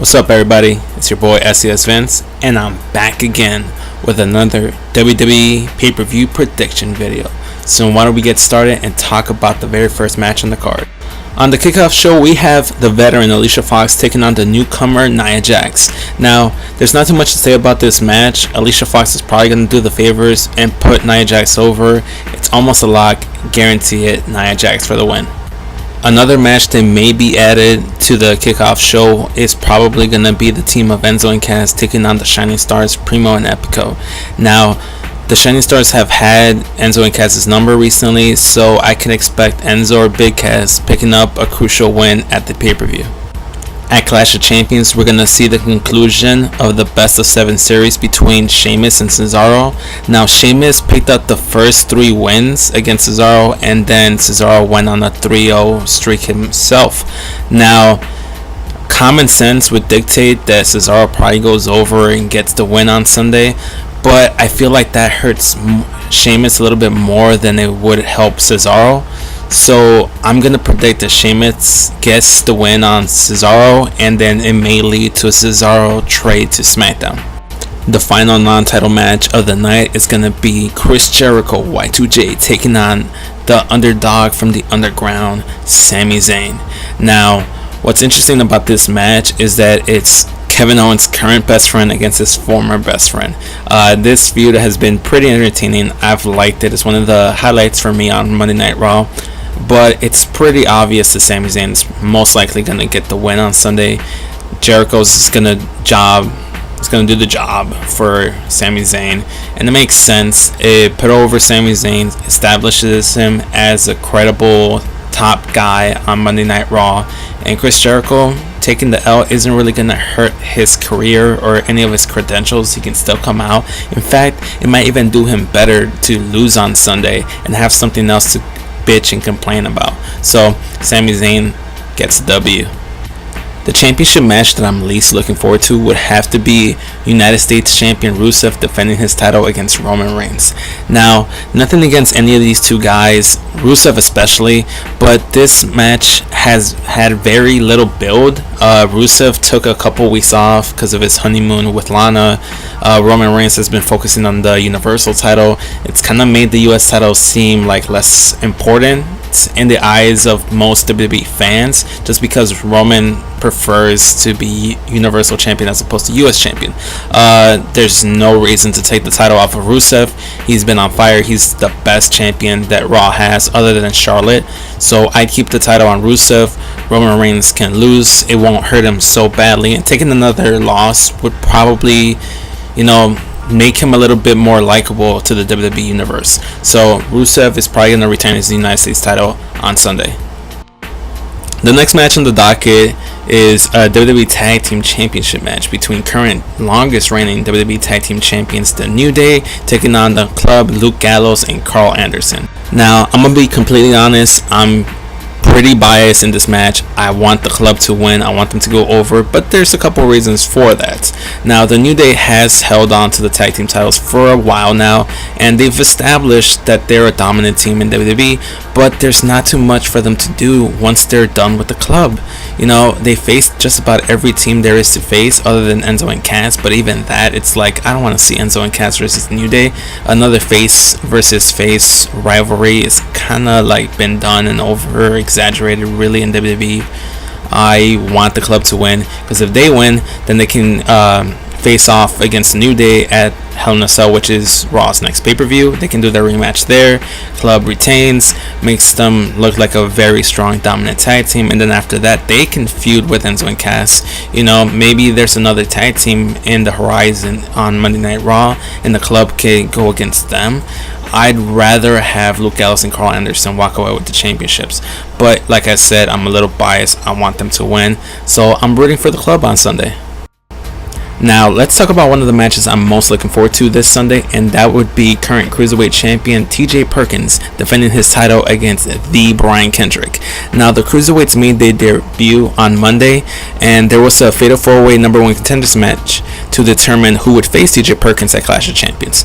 What's up, everybody? It's your boy SESvince, and I'm back again with another WWE pay-per-view prediction video. So why don't we get started and talk about the very first match on the card. On the kickoff show, we have the veteran Alicia Fox taking on the newcomer Nia Jax. Now, there's not too much to say about this match. Alicia Fox is probably going to do the favors and put Nia Jax over. It's almost a lock. Guarantee it. Nia Jax for the win. Another match that may be added to the kickoff show is probably going to be the team of Enzo and Cass taking on the Shining Stars, Primo and Epico. Now, the Shining Stars have had Enzo and Cass's number recently, so I can expect Enzo or Big Cass picking up a crucial win at the pay-per-view. At Clash of Champions, we're going to see the conclusion of the best of 7 series between Sheamus and Cesaro. Now, Sheamus picked up the first 3 wins against Cesaro, and then Cesaro went on a 3-0 streak himself. Now, common sense would dictate that Cesaro probably goes over and gets the win on Sunday, but I feel like that hurts Sheamus a little bit more than it would help Cesaro. So I'm going to predict that Sheamus gets the win on Cesaro, and then it may lead to a Cesaro trade to SmackDown. The final non-title match of the night is going to be Chris Jericho, Y2J, taking on the underdog from the underground, Sami Zayn. Now, what's interesting about this match is that it's Kevin Owens' current best friend against his former best friend. This feud has been pretty entertaining. I've liked it. It's one of the highlights for me on Monday Night Raw. But it's pretty obvious that Sami Zayn is most likely going to get the win on Sunday. Jericho's going to do the job for Sami Zayn, and it makes sense. It put over Sami Zayn, establishes him as a credible top guy on Monday Night Raw, and Chris Jericho taking the L isn't really going to hurt his career or any of his credentials. He can still come out. In fact, it might even do him better to lose on Sunday and have something else to bitch and complain about. So Sami Zayn gets the W. The championship match that I'm least looking forward to would have to be United States Champion Rusev defending his title against Roman Reigns. Now, nothing against any of these two guys, Rusev especially, but this match has had very little build. Rusev took a couple weeks off because of his honeymoon with Lana. Roman Reigns has been focusing on the Universal title. It's kind of made the US title seem like less important in the eyes of most WWE fans, just because Roman prefers to be Universal Champion as opposed to US Champion. There's no reason to take the title off of Rusev. He's been on fire. He's the best champion that Raw has other than Charlotte. So I'd keep the title on Rusev. Roman Reigns can lose. It won't hurt him so badly. And taking another loss would probably, make him a little bit more likable to the WWE universe. So Rusev is probably going to retain his United States title on Sunday. The next match on the docket is a WWE Tag Team Championship match between current longest reigning WWE Tag Team Champions, The New Day, taking on the Club, Luke Gallows and Carl Anderson. Now, I'm going to be completely honest. I'm pretty biased in this match. I want the Club to win. I want them to go over, but there's a couple reasons for that. Now, the New Day has held on to the tag team titles for a while now, and they've established that they're a dominant team in WWE, but there's not too much for them to do once they're done with the Club. They face just about every team there is to face other than Enzo and Cass, but even that, it's like, I don't want to see Enzo and Cass versus the New Day. Another face versus face rivalry is kind of like been done and over exaggerated really in WWE. I want the Club to win, because if they win, then they can face off against the New Day at Hell in a Cell, which is Raw's next pay-per-view. They can do their rematch there. Club retains, makes them look like a very strong dominant tag team, and then after that they can feud with Enzo and Cass. Maybe there's another tag team in the horizon on Monday Night Raw and the Club can go against them. I'd rather have Luke Gallows and Carl Anderson walk away with the championships, but like I said, I'm a little biased. I want them to win, so I'm rooting for the Club on Sunday. Now, let's talk about one of the matches I'm most looking forward to this Sunday, and that would be current Cruiserweight Champion TJ Perkins defending his title against the Brian Kendrick. Now, the Cruiserweights made their debut on Monday, and there was a Fatal 4-Way number 1 contenders match to determine who would face TJ Perkins at Clash of Champions.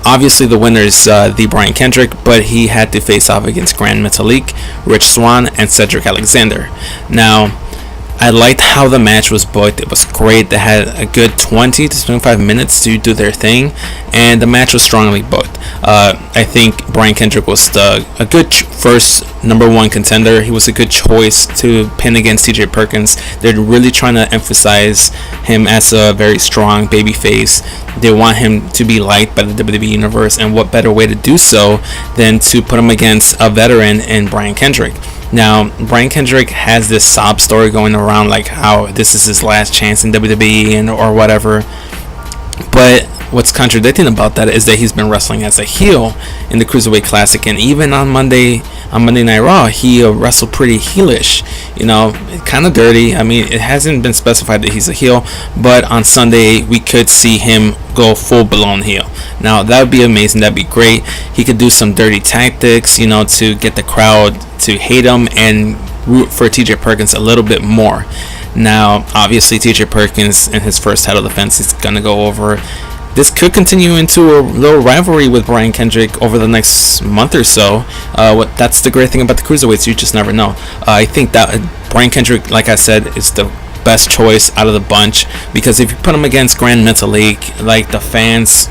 Obviously, the winner is the Brian Kendrick, but he had to face off against Grand Metalik, Rich Swann, and Cedric Alexander. Now, I liked how the match was booked. It was great. They had a good 20 to 25 minutes to do their thing, and the match was strongly booked. I think Brian Kendrick was a good first #1 contender. He was a good choice to pin against TJ Perkins. They're really trying to emphasize him as a very strong babyface. They want him to be liked by the WWE Universe, and what better way to do so than to put him against a veteran in Brian Kendrick. Now, Brian Kendrick has this sob story going around, like how this is his last chance in WWE or whatever. But what's contradicting about that is that he's been wrestling as a heel in the Cruiserweight Classic, and even on Monday Night Raw, he wrestled pretty heelish. Kind of dirty. I mean, it hasn't been specified that he's a heel, but on Sunday we could see him go full blown heel. Now that would be amazing. That'd be great. He could do some dirty tactics, to get the crowd to hate him and root for TJ Perkins a little bit more. Now, obviously, TJ Perkins in his first title defense is gonna go over. This could continue into a little rivalry with Brian Kendrick over the next month or so. That's the great thing about the Cruiserweights. You just never know. I think that Brian Kendrick, like I said, is the best choice out of the bunch, because if you put him against Grand Metalik, like, the fans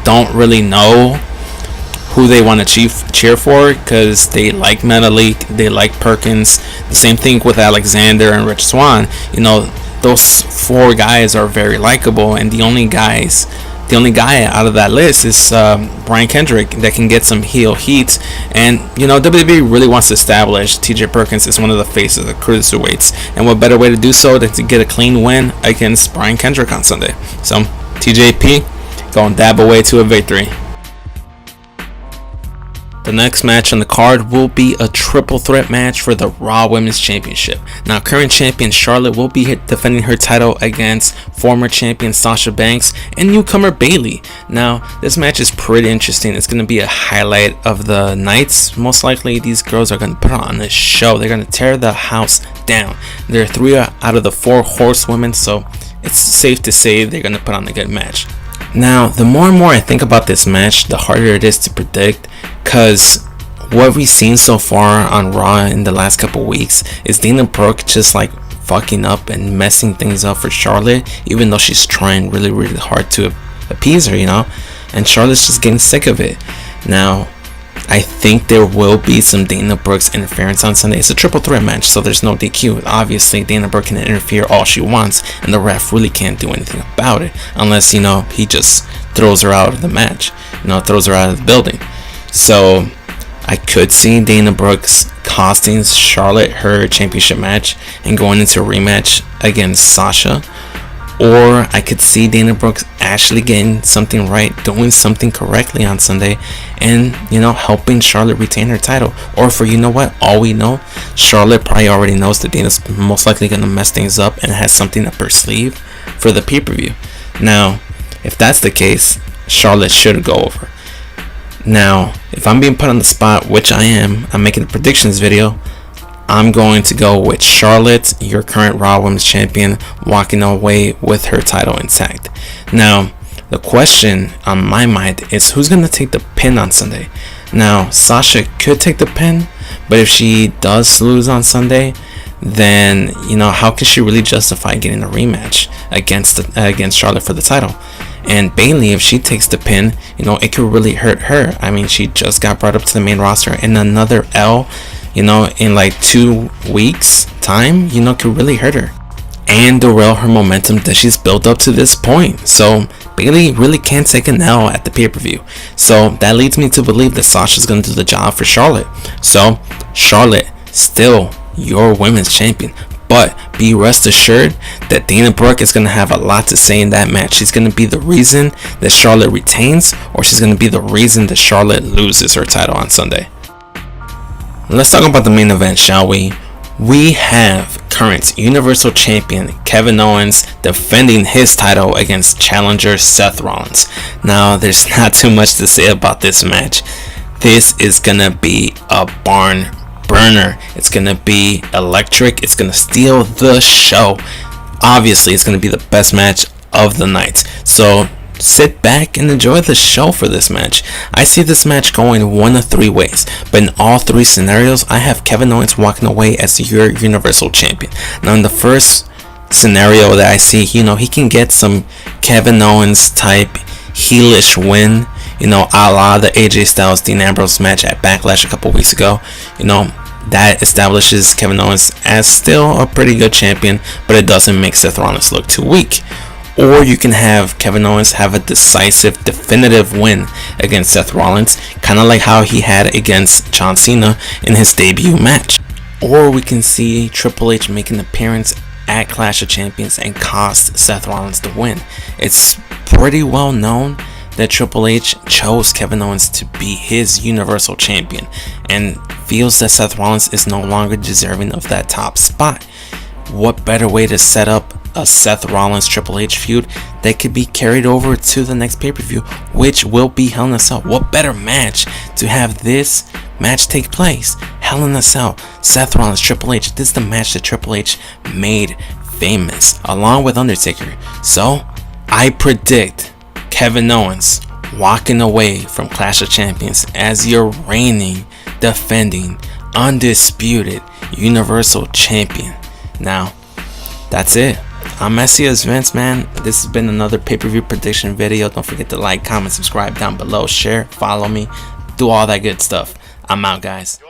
don't really know who they want to cheer for, because they like Metalik, they like Perkins. The same thing with Alexander and Rich Swann. Those 4 guys are very likable, and the only guy out of that list is Brian Kendrick that can get some heel heat. And WWE really wants to establish TJ Perkins as one of the faces of the Cruiserweights, and what better way to do so than to get a clean win against Brian Kendrick on Sunday. So TJP going dab away to a victory. The next match on the card will be a triple threat match for the Raw Women's Championship. Now, current champion Charlotte will be defending her title against former champion Sasha Banks and newcomer Bayley. Now, this match is pretty interesting. It's going to be a highlight of the nights. Most likely, these girls are going to put on a show. They're going to tear the house down. They're 3 out of the 4 horsewomen, so it's safe to say they're going to put on a good match. Now, the more and more I think about this match, the harder it is to predict, because what we've seen so far on Raw in the last couple weeks is Dana Brooke just like fucking up and messing things up for Charlotte, even though she's trying really, really hard to appease her, and Charlotte's just getting sick of it. Now, I think there will be some Dana Brooke's interference on Sunday. It's a triple threat match, so there's no DQ. Obviously, Dana Brooke can interfere all she wants, and the ref really can't do anything about it, unless, he just throws her out of the match, throws her out of the building. So, I could see Dana Brooke's costing Charlotte her championship match and going into a rematch against Sasha. Or I could see Dana Brooke actually getting something right, doing something correctly on Sunday, and helping Charlotte retain her title. Or for all we know, Charlotte probably already knows that Dana's most likely gonna mess things up and has something up her sleeve for the pay-per-view. Now, if that's the case, Charlotte should go over. Now, if I'm being put on the spot, which I am, I'm making a predictions video, I'm going to go with Charlotte, your current Raw Women's Champion, walking away with her title intact. Now, the question on my mind is who's going to take the pin on Sunday? Now, Sasha could take the pin, but if she does lose on Sunday, then, how can she really justify getting a rematch against Charlotte for the title? And Bayley, if she takes the pin, it could really hurt her. I mean, she just got brought up to the main roster, and another L, in like 2 weeks time, could really hurt her and derail her momentum that she's built up to this point. So Bayley really can't take an L at the pay-per-view. So that leads me to believe that Sasha's going to do the job for Charlotte. So Charlotte, still your women's champion. But be rest assured that Dana Brooke is going to have a lot to say in that match. She's going to be the reason that Charlotte retains, or she's going to be the reason that Charlotte loses her title on Sunday. Let's talk about the main event, shall we? We have current Universal Champion Kevin Owens defending his title against challenger Seth Rollins. Now, there's not too much to say about this match. This is going to be a barn burner. It's going to be electric. It's going to steal the show. Obviously, it's going to be the best match of the night. So sit back and enjoy the show for this match. I see this match going one of three ways, but in all three scenarios, I have Kevin Owens walking away as your Universal Champion. Now, in the first scenario that I see, he can get some Kevin Owens type heelish win, a la the AJ Styles Dean Ambrose match at Backlash a couple weeks ago. That establishes Kevin Owens as still a pretty good champion, but it doesn't make Seth Rollins look too weak. Or you can have Kevin Owens have a decisive, definitive win against Seth Rollins, kind of like how he had against John Cena in his debut match. Or we can see Triple H make an appearance at Clash of Champions and cost Seth Rollins the win. It's pretty well known that Triple H chose Kevin Owens to be his Universal Champion and feels that Seth Rollins is no longer deserving of that top spot. What better way to set up a Seth Rollins Triple H feud that could be carried over to the next pay-per-view, which will be Hell in a Cell? What better match to have this match take place? Hell in a Cell, Seth Rollins, Triple H. This is the match that Triple H made famous along with Undertaker. So I predict Kevin Owens walking away from Clash of Champions as your reigning, defending, undisputed Universal Champion. Now, that's it. I'm SESvince, man. This has been another pay-per-view prediction video. Don't forget to like, comment, subscribe down below, share, follow me, do all that good stuff. I'm out, guys.